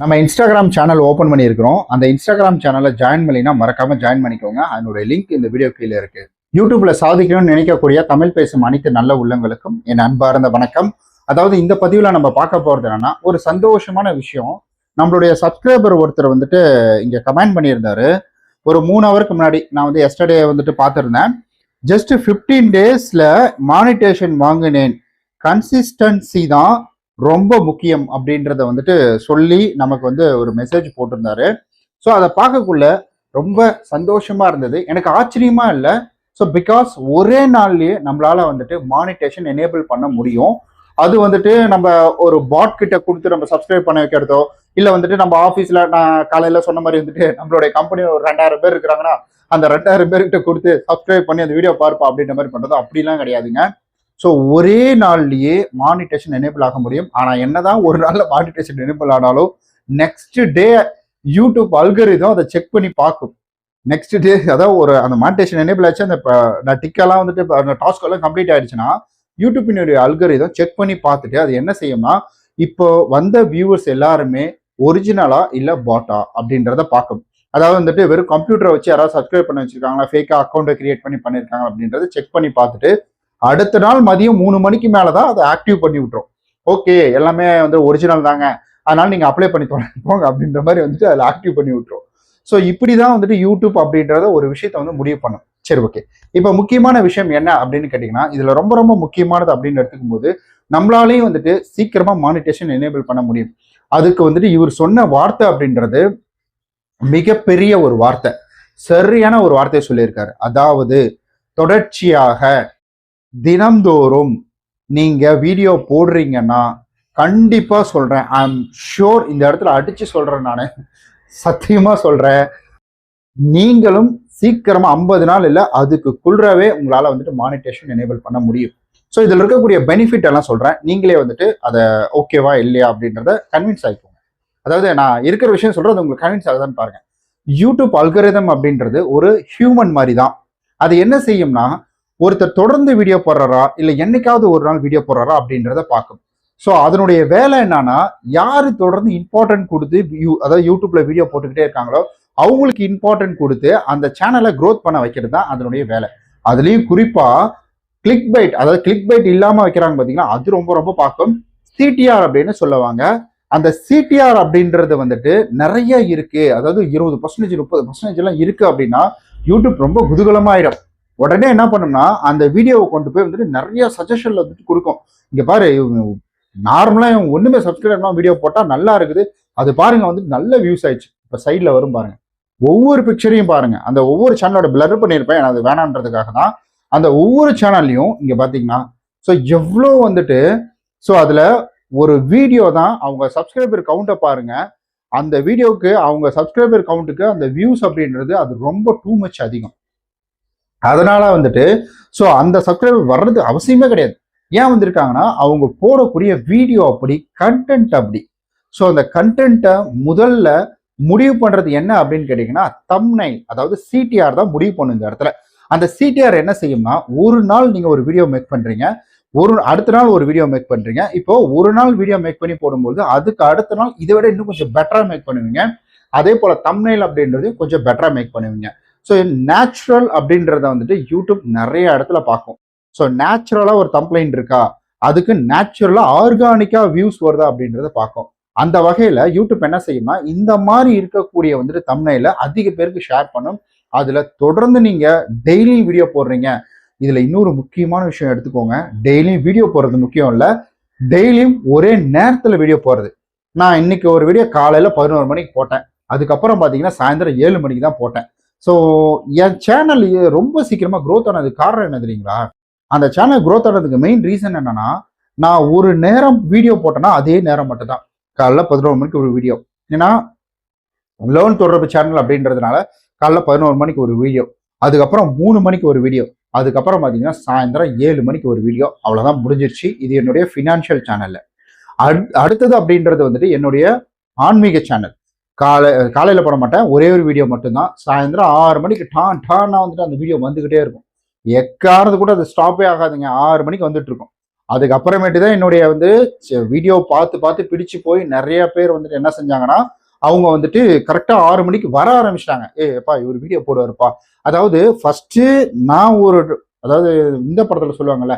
நம்ம Instagram channel open பண்ணியிருக்கிறோம். அந்த இன்ஸ்டாகிராம் சேனலை ஜாயின் பண்ணினா மறக்காம ஜாயின் பண்ணிக்கோங்க. அதனுடைய லிங்க் இந்த வீடியோ கீழே இருக்கு. யூடியூப்ல சாதிக்கணும்னு நினைக்கக்கூடிய தமிழ் பேசும் அனைத்து நல்ல உள்ளங்களுக்கும் என் அன்பார்ந்த வணக்கம். அதாவது இந்த பதிவுல நம்ம பார்க்க போறது என்னன்னா, ஒரு சந்தோஷமான விஷயம். நம்மளுடைய சப்ஸ்கிரைபர் ஒருத்தர் வந்துட்டு இங்க கமெண்ட் பண்ணியிருந்தாரு. ஒரு 3 ஹவருக்கு முன்னாடி நான் வந்து எஸ்டர்டே வந்துட்டு பார்த்துருந்தேன். ஜஸ்ட் 15 டேஸ்ல மானிட்டேஷன் வாங்கினேன். கன்சிஸ்டன்சி தான் ரொம்ப முக்கியம் அப்படின்றத வந்துட்டு சொல்லி நமக்கு வந்து ஒரு மெசேஜ் போட்டிருந்தாரு. ஸோ அதை பார்க்கக்குள்ள ரொம்ப சந்தோஷமா இருந்தது. எனக்கு ஆச்சரியமா இல்லை. ஸோ பிகாஸ் ஒரே நாள்லயே நம்மளால வந்துட்டு மானிட்டேஷன் எனேபிள் பண்ண முடியும். அது வந்துட்டு நம்ம ஒரு பாட் கிட்ட கொடுத்து நம்ம சப்ஸ்கிரைப் பண்ண வைக்கிறதோ, இல்லை வந்துட்டு நம்ம ஆஃபீஸில் நான் காலையில சொன்ன மாதிரி வந்துட்டு நம்மளுடைய கம்பெனி ஒரு 2000 பேர் இருக்கிறாங்கன்னா அந்த 2000 பேர்கிட்ட கொடுத்து சப்ஸ்கிரைப் பண்ணி அந்த வீடியோ பார்ப்போம் அப்படின்ற மாதிரி பண்றதோ அப்படிலாம் கிடையாதுங்க. ஸோ ஒரே நாள்லயே மானிட்டேஷன் எனேபிள் ஆக முடியும். ஆனால் என்னதான் ஒரு நாளில் மானிட்டேஷன் எனேபிள் ஆனாலும் நெக்ஸ்ட் டே யூடியூப் அல்கரிதம் அதை செக் பண்ணி பார்க்கும். நெக்ஸ்ட் டே அதாவது ஒரு அந்த மானிட்டேஷன் எனேபிள் ஆச்சு, அந்த நான் டிக்கெல்லாம் வந்துட்டு அந்த டாஸ்க் எல்லாம் கம்ப்ளீட் ஆயிடுச்சுன்னா யூடியூப்பினுடைய அல்கரிதம் செக் பண்ணி பார்த்துட்டு அது என்ன செய்யும்னா, இப்போ வந்த வியூவர்ஸ் எல்லாருமே ஒரிஜினலா இல்ல பாட்டா அப்படின்றத பார்க்கும். அதாவது வந்துட்டு வெறும் கம்ப்யூட்டரை வச்சு யாராவது சப்ஸ்கிரைப் பண்ணி வச்சிருக்காங்களா, ஃபேக்கா அக்கௌண்ட்டை கிரியேட் பண்ணி பண்ணியிருக்காங்க அப்படின்றத செக் பண்ணி பார்த்துட்டு அடுத்த நாள் மதியம் 3 மணிக்கு மேலதான் அதை ஆக்டிவ் பண்ணி விட்டுரும். ஓகே, எல்லாமே வந்து ஒரிஜினல் தாங்க, அதனால நீங்க அப்ளை பண்ணி போங்க அப்படின்ற மாதிரி வந்துட்டு அதில் ஆக்டிவ் பண்ணி விட்டுரும். ஸோ இப்படிதான் வந்துட்டு யூடியூப் அப்படின்றத ஒரு விஷயத்த வந்து முடிவு பண்ணும். சரி, ஓகே. இப்போ முக்கியமான விஷயம் என்ன அப்படின்னு கேட்டீங்கன்னா, இதுல ரொம்ப ரொம்ப முக்கியமானது அப்படின்னு எடுத்துக்கும் போது நம்மளாலையும் வந்துட்டு சீக்கிரமா மானிட்டேஷன் எனேபிள் பண்ண முடியும். அதுக்கு வந்துட்டு இவர் சொன்ன வார்த்தை அப்படின்றது மிகப்பெரிய ஒரு வார்த்தை, சரியான ஒரு வார்த்தையை சொல்லியிருக்காரு. அதாவது தொடர்ச்சியாக தினம்தோறும் நீங்க வீடியோ போடுறீங்கன்னா, கண்டிப்பா சொல்றேன், ஐ எம் ஷூர், இந்த இடத்துல அடிச்சு சொல்றேன், நானு சத்தியமா சொல்றேன், நீங்களும் சீக்கிரமா 50 நாள் இல்ல அதுக்குள்ளவே உங்களால வந்துட்டு மானிட்டேஷன் எனேபிள் பண்ண முடியும். ஸோ இதுல இருக்கக்கூடிய பெனிஃபிட் எல்லாம் சொல்றேன், நீங்களே வந்துட்டு அதை ஓகேவா இல்லையா அப்படின்றத கன்வின்ஸ் ஆயிக்கோங்க. அதாவது நான் இருக்கிற விஷயம் சொல்றது உங்களுக்கு கன்வின்ஸ் ஆகுதான்னு பாருங்க. யூடியூப் அல்கரிதம் அப்படின்றது ஒரு ஹியூமன் மாதிரி தான். அது என்ன செய்யும்னா, ஒருத்தர் தொடர்ந்து வீடியோ போடுறாரா இல்ல என்னைக்காவது ஒரு நாள் வீடியோ போடுறாரா அப்படின்றத பார்க்கும். ஸோ அதனுடைய வேலை என்னன்னா, யாரு தொடர்ந்து இம்பார்ட்டன்ட் கொடுத்து அதாவது யூடியூப்ல வீடியோ போட்டுக்கிட்டே இருக்காங்களோ அவங்களுக்கு இம்பார்ட்டன்ட் கொடுத்து அந்த சேனலை க்ரோத் பண்ண வைக்கிறது தான் அதனுடைய வேலை. அதுலயும் குறிப்பா கிளிக் பைட், அதாவது கிளிக் பைட் இல்லாம வைக்கிறாங்க பாத்தீங்கன்னா, அது ரொம்ப ரொம்ப பார்க்கும். சிடிஆர் அப்படின்னு சொல்லுவாங்க. அந்த சிடிஆர் அப்படின்றது வந்துட்டு நிறைய இருக்கு. அதாவது 20% 30% எல்லாம் இருக்கு அப்படின்னா யூடியூப் ரொம்ப குதூகலமாயிடும். உடனே என்ன பண்ணும்னா, அந்த வீடியோவை கொண்டு போய் வந்துட்டு நிறைய சஜஷன்ல வந்துட்டு கொடுக்கும். இங்க பாரு, நார்மலா ஒண்ணுமே சப்ஸ்கிரைப் வீடியோ போட்டா நல்லா இருக்குது, அது பாருங்க வந்துட்டு நல்ல வியூஸ் ஆயிடுச்சு. இப்ப சைட்ல வரும் பாருங்க, ஒவ்வொரு பிக்சரையும் பாருங்க. அந்த ஒவ்வொரு சேனலோட பிளர் பண்ணியிருப்பேன், அது வேணான்றதுக்காக தான். அந்த ஒவ்வொரு சேனல்லையும் இங்க பாத்தீங்கன்னா, ஸோ எவ்வளோ வந்துட்டு, ஸோ அதுல ஒரு வீடியோ தான், அவங்க சப்ஸ்கிரைபர் கவுண்டை பாருங்க, அந்த வீடியோக்கு அவங்க சப்ஸ்கிரைபர் கவுண்ட்டுக்கு அந்த வியூஸ் அப்படின்றது அது ரொம்ப டூ மச் அதிகம். அதனால வந்துட்டு ஸோ அந்த சப்ஸ்கிரைபர் வர்றது அவசியமே கிடையாது. ஏன் வந்திருக்காங்கன்னா, அவங்க போடக்கூடிய வீடியோ அப்படி, கண்டென்ட் அப்படி. ஸோ அந்த கண்டென்ட்டை முதல்ல முடிவு பண்றது என்ன அப்படின்னு கேட்டீங்கன்னா, தம்ப்நெயில், அதாவது சிடிஆர் தான் முடிவு பண்ணும் இந்த இடத்துல. அந்த சிடிஆர் என்ன செய்யும்னா, ஒரு நாள் நீங்க ஒரு வீடியோ மேக் பண்றீங்க, அடுத்த நாள் ஒரு வீடியோ மேக் பண்றீங்க. இப்போ ஒரு நாள் வீடியோ மேக் பண்ணி போடும்போது அதுக்கு அடுத்த நாள் இதை விட இன்னும் கொஞ்சம் பெட்டரா மேக் பண்ணுவீங்க. அதே போல தம்ப்நெயில் அப்படின்றது கொஞ்சம் பெட்டரா மேக் பண்ணுவீங்க. ஸோ நேச்சுரல் அப்படின்றத வந்துட்டு யூடியூப் நிறைய இடத்துல பார்க்கும். ஸோ நேச்சுரலா ஒரு தம்ப்லைன் இருக்கா, அதுக்கு நேச்சுரலா ஆர்கானிக்கா வியூஸ் வருதா அப்படின்றத பார்க்கும். அந்த வகையில யூடியூப் என்ன செய்யும்னா, இந்த மாதிரி இருக்கக்கூடிய வந்துட்டு தம்ப்நெயில அதிக பேருக்கு ஷேர் பண்ணும். அதுல தொடர்ந்து நீங்க டெய்லி வீடியோ போடுறீங்க. இதுல இன்னொரு முக்கியமான விஷயம் எடுத்துக்கோங்க, டெய்லியும் வீடியோ போடுறது முக்கியம் இல்ல, டெய்லியும் ஒரே நேரத்துல வீடியோ போடுறது. நான் இன்னைக்கு ஒரு வீடியோ காலையில 11 மணிக்கு போட்டேன், அதுக்கப்புறம் பாத்தீங்கன்னா சாயந்தரம் 7 மணிக்கு தான் போட்டேன். ஸோ என் சேனல் ரொம்ப சீக்கிரமா க்ரோத் ஆனதுக்கு காரணம் என்ன தெரியுங்களா? அந்த சேனல் க்ரோத் ஆனதுக்கு மெயின் ரீசன் என்னன்னா, நான் ஒரு நேரம் வீடியோ போட்டேன்னா அதே நேரம் மட்டும் தான், காலைல 11 மணிக்கு ஒரு வீடியோ. ஏன்னா லோன் தொடர்பு சேனல் அப்படின்றதுனால காலைல 11 மணிக்கு ஒரு வீடியோ, அதுக்கப்புறம் 3 மணிக்கு ஒரு வீடியோ, அதுக்கப்புறம் பார்த்தீங்கன்னா சாயந்தரம் 7 மணிக்கு ஒரு வீடியோ. அவ்வளோதான், முடிஞ்சிருச்சு. இது என்னுடைய ஃபினான்ஷியல் சேனல்ல. அடுத்தது அப்படின்றது வந்துட்டு என்னுடைய ஆன்மீக சேனல். காலையில போட மாட்டேன், ஒரே ஒரு வீடியோ மட்டும்தான். சாயந்தரம் 6 மணிக்கு டான்னா வந்துட்டு அந்த வீடியோ வந்துகிட்டே இருக்கும். எக்காரது கூட அது ஸ்டாப்பே ஆகாதுங்க, 6 மணிக்கு வந்துட்டு இருக்கும். அதுக்கப்புறமேட்டு தான் என்னுடைய வந்து வீடியோ பார்த்து பார்த்து பிடிச்சு போய் நிறைய பேர் வந்துட்டு என்ன செஞ்சாங்கன்னா, அவங்க வந்துட்டு கரெக்டா 6 மணிக்கு வர ஆரம்பிச்சிட்டாங்க. எப்பா இவர் வீடியோ போடுவாருப்பா. அதாவது ஃபர்ஸ்ட் நான் ஒரு அதாவது இந்த படத்துல சொல்லுவாங்கல்ல,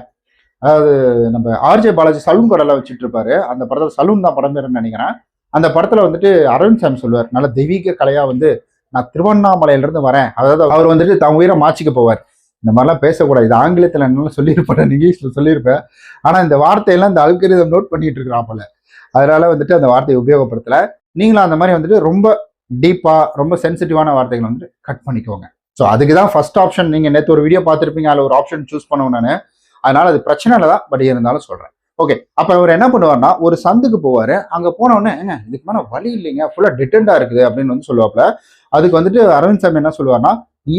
அதாவது நம்ம ஆர்ஜே பாலாஜி சலூன் கடைலாம் வச்சுட்டு இருப்பாரு. அந்த படத்துல சலூன் தான் படம் பேருன்னு நினைக்கிறேன். அந்த படத்துல வந்துட்டு அரவிந்த் சாமி சொல்லுவார், நல்ல தெய்வீக கலையா வந்து நான் திருவண்ணாமலையில இருந்து வரேன். அதாவது அவர் வந்துட்டு தான் உயிரை மாச்சிக்க போவார். இந்த மாதிரிலாம் பேசக்கூடாது. இது ஆங்கிலத்தில் என்னாலும் சொல்லியிருப்பேன், இங்கிலீஷ்ல சொல்லியிருப்பேன். ஆனா இந்த வார்த்தையெல்லாம் இந்த அல்கரிதம் நோட் பண்ணிட்டு இருக்கிறான் போல. அதனால வந்துட்டு அந்த வார்த்தையை உபயோகப்படுத்தல. நீங்களும் அந்த மாதிரி வந்துட்டு ரொம்ப டீப்பா ரொம்ப சென்சிட்டிவான வார்த்தைகளை வந்துட்டு கட் பண்ணிக்கோங்க. ஸோ அதுக்கு தான் ஃபர்ஸ்ட் ஆப்ஷன். நீங்க நேற்று ஒரு வீடியோ பார்த்துருப்பீங்க, அதில் ஒரு ஆப்ஷன் சூஸ் பண்ணுவேன் நான். அதனால அது பிரச்சனை இல்லை தான், பட் இருந்தாலும் சொல்றேன். ஓகே, அப்ப அவர் என்ன பண்ணுவார்னா, ஒரு சந்துக்கு போவாரு. அங்க போன உடனே இதுக்கு மேல வழி இல்லைங்க, ஃபுல்லா டிட்டண்டா இருக்குது அப்படின்னு வந்து சொல்லுவாப்ல. அதுக்கு வந்துட்டு அரவிந்த் சாமி என்ன சொல்லுவார்னா,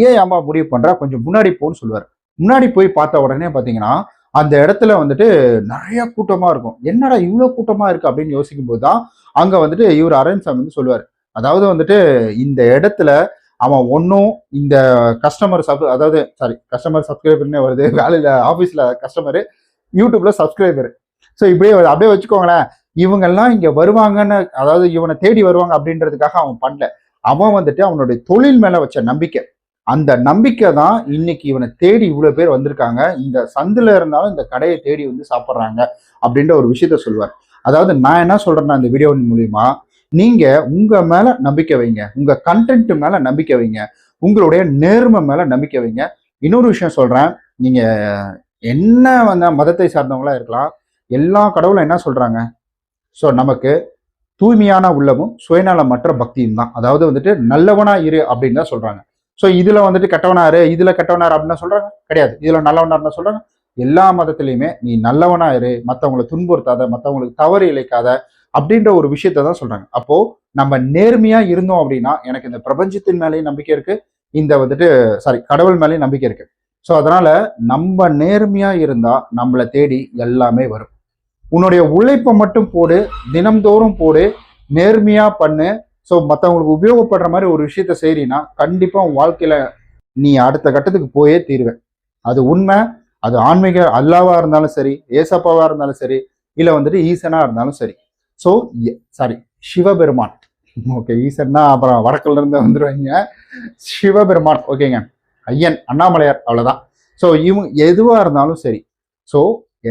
ஏன் ஏமா முடிவு பண்ற, கொஞ்சம் முன்னாடி போன்னு சொல்லுவார். முன்னாடி போய் பார்த்த உடனே பாத்தீங்கன்னா அந்த இடத்துல வந்துட்டு நிறைய கூட்டமா இருக்கும். என்னடா இவ்வளவு கூட்டமா இருக்கு அப்படின்னு யோசிக்கும் போது தான் அங்க வந்துட்டு இவர் அரவிந்த் சாமி வந்து சொல்லுவார், அதாவது வந்துட்டு இந்த இடத்துல அவன் ஒன்னும் இந்த அதாவது கஸ்டமர் சப்ஸ்கிரைபர்னே வருது, வேலையில ஆபீஸ்ல கஸ்டமரு, யூடியூப்ல சப்ஸ்கிரைபர். ஸோ இப்படியே அப்படியே வச்சுக்கோங்களேன். இவங்கெல்லாம் இங்க வருவாங்கன்னு, அதாவது இவனை தேடி வருவாங்க அப்படின்றதுக்காக அவன் பண்ணல. அவன் வந்துட்டு அவனுடைய தொழில் மேல வச்ச நம்பிக்கை, அந்த நம்பிக்கை தான் இன்னைக்கு இவனை தேடி இவ்வளவு பேர் வந்திருக்காங்க. இந்த சந்துல இருந்தாலும் இந்த கடையை தேடி வந்து சாப்பிட்றாங்க அப்படின்ற ஒரு விஷயத்த சொல்லுவார். அதாவது நான் என்ன சொல்றேன்னா, இந்த வீடியோவின் மூலியமா நீங்க உங்க மேல நம்பிக்கை வைங்க, உங்க கண்டென்ட் மேல நம்பிக்கை வைங்க, உங்களுடைய நேர்மை மேல நம்பிக்கை வைங்க. இன்னொரு விஷயம் சொல்றேன், நீங்க என்ன வந்து மதத்தை சார்ந்தவங்களா இருக்கலாம், எல்லா கடவுளும் என்ன சொல்றாங்க, ஸோ நமக்கு தூய்மையான உள்ளமும் சுயநலமற்ற பக்தியும் தான். அதாவது வந்துட்டு நல்லவனா இரு அப்படின்னு தான் சொல்றாங்க. ஸோ இதுல வந்துட்டு கெட்டவனாரு, இதுல கெட்டவனாரு அப்படின்னு சொல்றாங்க கிடையாது. இதுல நல்லவனாருன்னு சொல்றாங்க. எல்லா மதத்திலையுமே நீ நல்லவனா இரு, மற்றவங்களை துன்புறுத்தாத, மற்றவங்களுக்கு தவறு இழைக்காத அப்படின்ற ஒரு விஷயத்த தான் சொல்றாங்க. அப்போ நம்ம நேர்மையா இருந்தோம் அப்படின்னா எனக்கு இந்த பிரபஞ்சத்தின் மேலேயும் நம்பிக்கை இருக்கு, இந்த வந்துட்டு கடவுள் மேலேயும் நம்பிக்கை இருக்கு. ஸோ அதனால நம்ம நேர்மையா இருந்தா நம்மளை தேடி எல்லாமே வரும். உன்னுடைய உழைப்பை மட்டும் போடு, தினம்தோறும் போடு, நேர்மையா பண்ணு. ஸோ மற்றவங்களுக்கு உபயோகப்படுற மாதிரி ஒரு விஷயத்த செய்றீன்னா கண்டிப்பா உன் வாழ்க்கையில நீ அடுத்த கட்டத்துக்கு போயே தீருவேன். அது உண்மை. அது ஆன்மீக அல்லாவா இருந்தாலும் சரி, ஏசப்பாவா இருந்தாலும் சரி, இல்ல வந்துட்டு ஈசனா இருந்தாலும் சரி. ஸோ சிவபெருமான். ஓகே, ஈசன்னா அப்புறம் வடக்குல இருந்து வந்துருவாங்க. சிவபெருமான் ஓகேங்க, ஐயன், அண்ணாமலையார், அவ்வளவுதான். ஸோ இவங்க எதுவா இருந்தாலும் சரி, ஸோ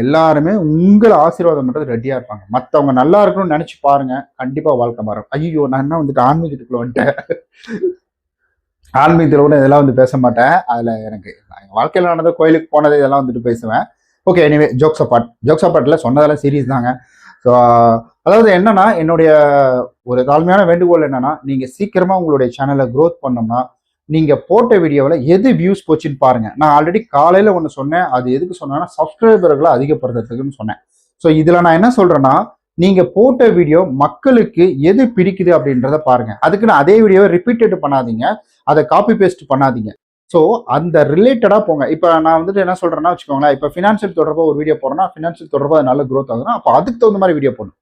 எல்லாருமே உங்களை ஆசீர்வாதம் பண்றது ரெடியா இருப்பாங்க. மற்றவங்க நல்லா இருக்கணும்னு நினைச்சு பாருங்க, கண்டிப்பா வாழ்க்கை மாறும். ஐயோ நான் என்ன வந்துட்டு ஆன்மீகத்துக்குள்ள வந்துட்டேன். ஆன்மீகத்தில் கூட இதெல்லாம் வந்து பேச மாட்டேன். அதுல எனக்கு வாழ்க்கையில நடந்த கோயிலுக்கு போனது இதெல்லாம் வந்துட்டு பேசுவேன். ஓகே, எனிவே ஜோக்ஸ் அப்பார்ட்ல சொன்னதெல்லாம் சீரியஸ் தாங்க. ஸோ அதாவது என்னன்னா, என்னுடைய ஒரு தாழ்மையான வேண்டுகோள் என்னன்னா, நீங்க சீக்கிரமா உங்களுடைய சேனலை க்ரோத் பண்ணோம்னா நீங்க போட்ட வீடியோவில் எது வியூஸ் போச்சுன்னு பாருங்க. நான் ஆல்ரெடி காலையில ஒன்று சொன்னேன். அது எதுக்கு சொன்னேன்னா, சப்ஸ்கிரைபர்களை அதிகப்படுத்துறதுக்குன்னு சொன்னேன். ஸோ இதுல நான் என்ன சொல்றேன்னா, நீங்க போட்ட வீடியோ மக்களுக்கு எது பிடிக்குது அப்படின்றத பாருங்க. அதுக்குன்னு அதே வீடியோவை ரிப்பீட்டட் பண்ணாதீங்க, அதை காப்பி பேஸ்ட் பண்ணாதீங்க. ஸோ அந்த ரிலேட்டடா போங்க. இப்போ நான் வந்துட்டு என்ன சொல்றேன்னா வச்சுக்கோங்களேன், இப்போ ஃபினான்ஷியல் தொடர்பாக ஒரு வீடியோ போடுறேன்னா, ஃபினான்ஷியல் தொடர்பாக நல்ல க்ரோத் ஆகுதுன்னா அப்போ அதுக்கு தகுந்த மாதிரி வீடியோ போடணும்.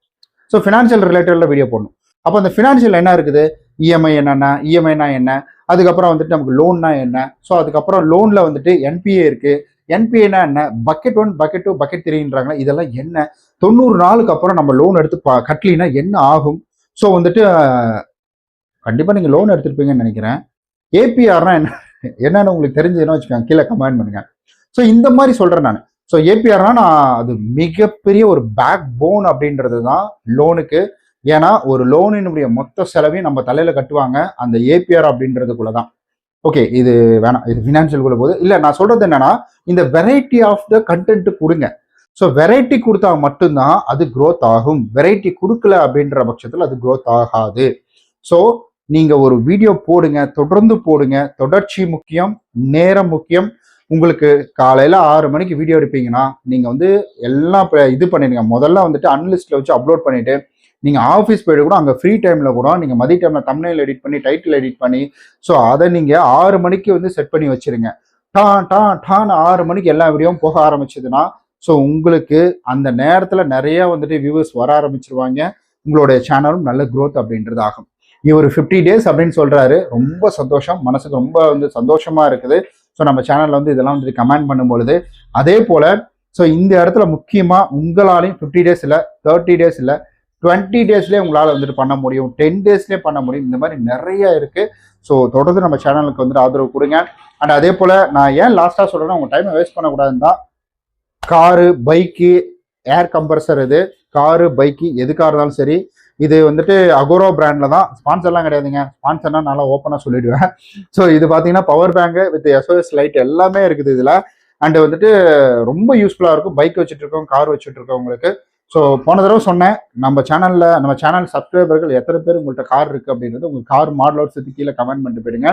ஸோ ஃபினான்ஷியல் ரிலேட்டட்ல வீடியோ போடணும். அப்போ அந்த ஃபினான்ஷியல் என்ன இருக்குது, இஎம்ஐ என்னென்ன, இஎம்ஐனா என்ன, அதுக்கப்புறம் வந்துட்டு நமக்கு லோன்னா என்ன, ஸோ அதுக்கப்புறம் லோன்ல வந்துட்டு என்பிஏ இருக்கு. என்பிஏனா என்ன, பக்கெட் 1, பக்கெட் 2, பக்கெட் 3ன்றாங்க. இதெல்லாம் என்ன, 90 நாளுக்கு அப்புறம் நம்ம லோன் எடுத்து கட்டலினா என்ன ஆகும். ஸோ வந்துட்டு கண்டிப்பா நீங்க லோன் எடுத்துருப்பீங்கன்னு நினைக்கிறேன். ஏபிஆர்னா என்ன, என்னன்னு உங்களுக்கு தெரிஞ்சதுன்னு வச்சுக்கோங்க, கீழே கமெண்ட் பண்ணுங்க. ஸோ இந்த மாதிரி சொல்றேன் நான். ஸோ ஏபிஆர்னா நான் அது மிகப்பெரிய ஒரு பேக் போன் அப்படின்றது தான் லோனுக்கு. ஏன்னா ஒரு லோனினுடைய மொத்த செலவையும் நம்ம தலையில கட்டுவாங்க அந்த ஏபிஆர் அப்படின்றதுக்குள்ளதான். ஓகே, இது வேணாம், இது ஃபினான்ஷியல் போது இல்லை. நான் சொல்றது என்னன்னா, இந்த வெரைட்டி ஆஃப் த கண்டென்ட் கொடுங்க. ஸோ வெரைட்டி கொடுத்தா மட்டும்தான் அது க்ரோத் ஆகும். வெரைட்டி கொடுக்கல அப்படின்ற பட்சத்தில் அது க்ரோத் ஆகாது. ஸோ நீங்க ஒரு வீடியோ போடுங்க, தொடர்ந்து போடுங்க. தொடர்ச்சி முக்கியம், நேரம் முக்கியம். உங்களுக்கு காலையில 6 மணிக்கு வீடியோ எடுப்பீங்கன்னா நீங்க வந்து எல்லாம் இது பண்ணிடுங்க. முதல்ல வந்துட்டு அன்லிஸ்ட்ல வச்சு அப்லோட் பண்ணிட்டு நீங்க ஆஃபீஸ் போயிட்டு கூட அங்கே ஃப்ரீ டைம்ல கூட நீங்க மதிய டைம்ல தம்ப்நெயில் எடிட் பண்ணி டைட்டில் எடிட் பண்ணி, ஸோ அதை நீங்க 6 மணிக்கு வந்து செட் பண்ணி வச்சிருங்க. டான் 6 மணிக்கு எல்லா வீடியோவும் போக ஆரம்பிச்சதுன்னா ஸோ உங்களுக்கு அந்த நேரத்துல நிறைய வந்துட்டு வியூவர்ஸ் வர ஆரம்பிச்சிருவாங்க. உங்களுடைய சேனலும் நல்ல க்ரோத் அப்படின்றது ஆகும். இவர் 50 டேஸ் அப்படின்னு சொல்றாரு, ரொம்ப சந்தோஷம், மனசுக்கு ரொம்ப வந்து சந்தோஷமா இருக்குது. ஸோ நம்ம சேனல்ல வந்து இதெல்லாம் வந்துட்டு கமெண்ட் பண்ணும் பொழுது அதே போல ஸோ இந்த இடத்துல முக்கியமாக உங்களாலையும் 50 டேஸ் இல்லை, 30 டேஸ் இல்லை, 20 டேஸ்லேயே உங்களால் வந்துட்டு பண்ண முடியும், 10 டேஸ்லேயே பண்ண முடியும். இந்த மாதிரி நிறைய இருக்குது. ஸோ தொடர்ந்து நம்ம சேனலுக்கு வந்துட்டு ஆதரவு கொடுங்க. அண்ட் அதே போல் நான் ஏன் லாஸ்ட்டாக சொல்கிறேன்னா, உங்கள் டைமை வேஸ்ட் பண்ணக்கூடாதுன்னு தான். காரு, பைக்கு, ஏர் கம்ப்ரஸர், இது காரு, பைக்கு எதுக்காக இருந்தாலும் சரி, இது வந்துட்டு அகோரோ பிராண்டில் தான். ஸ்பான்சர்லாம் கிடையாதுங்க. ஸ்பான்சர்னா நல்லா ஓப்பனாக சொல்லிடுவேன். ஸோ இது பார்த்தீங்கன்னா power bank with SOS light எல்லாமே இருக்குது இதில். அண்டு வந்துட்டு ரொம்ப யூஸ்ஃபுல்லாக இருக்கும் பைக் வச்சுட்டு இருக்கோம், கார் வச்சுட்டு இருக்கவங்களுக்கு. ஸோ போன தடவை சொன்னேன், நம்ம சேனல் சப்ஸ்கிரைபர்கள் எத்தனை பேர் உங்கள்கிட்ட கார் இருக்குது அப்படின்றது உங்கள் கார் மாடலோட சேர்த்து கீழே கமெண்ட் பண்ணிட்டு போயிடுங்க.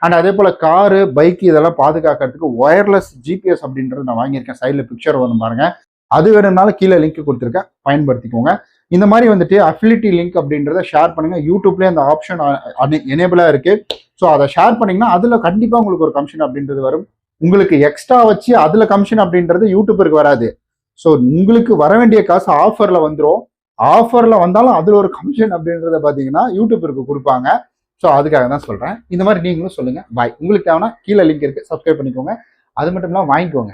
அண்ட் அதே போல் காரு, பைக் இதெல்லாம் பாதுகாக்கிறதுக்கு ஒயர்லெஸ் GPS அப்படின்றது நான் வாங்கியிருக்கேன். சைடில் பிக்சர் வரும் பாருங்க. அது வேணும்னாலும் கீழே லிங்க் கொடுத்துருக்கேன், பயன்படுத்திக்கோங்க. இந்த மாதிரி வந்துட்டு அஃபிலிட்டி லிங்க் அப்படின்றத ஷேர் பண்ணுங்க. யூடியூப்லேயே அந்த ஆப்ஷன் எனேபிளாக இருக்கு. ஸோ அதை ஷேர் பண்ணீங்கன்னா அதில் கண்டிப்பாக உங்களுக்கு ஒரு கமிஷன் அப்படின்றது வரும். உங்களுக்கு எக்ஸ்ட்ரா வச்சு அதில் கமிஷன் அப்படின்றது யூடியூபருக்கு வராது. ஸோ உங்களுக்கு வர வேண்டிய காசு ஆஃபரில் வந்துடும். ஆஃபரில் வந்தாலும் அதில் ஒரு கமிஷன் அப்படின்றத பார்த்தீங்கன்னா யூடியூபருக்கு கொடுப்பாங்க. ஸோ அதுக்காக தான் சொல்கிறேன். இந்த மாதிரி நீங்களும் சொல்லுங்கள். பாய். உங்களுக்கு தேவைன்னா கீழே லிங்க் இருக்குது, சப்ஸ்கிரைப் பண்ணிக்கோங்க. அது மட்டும் இல்லாமல் வாங்கிக்கோங்க.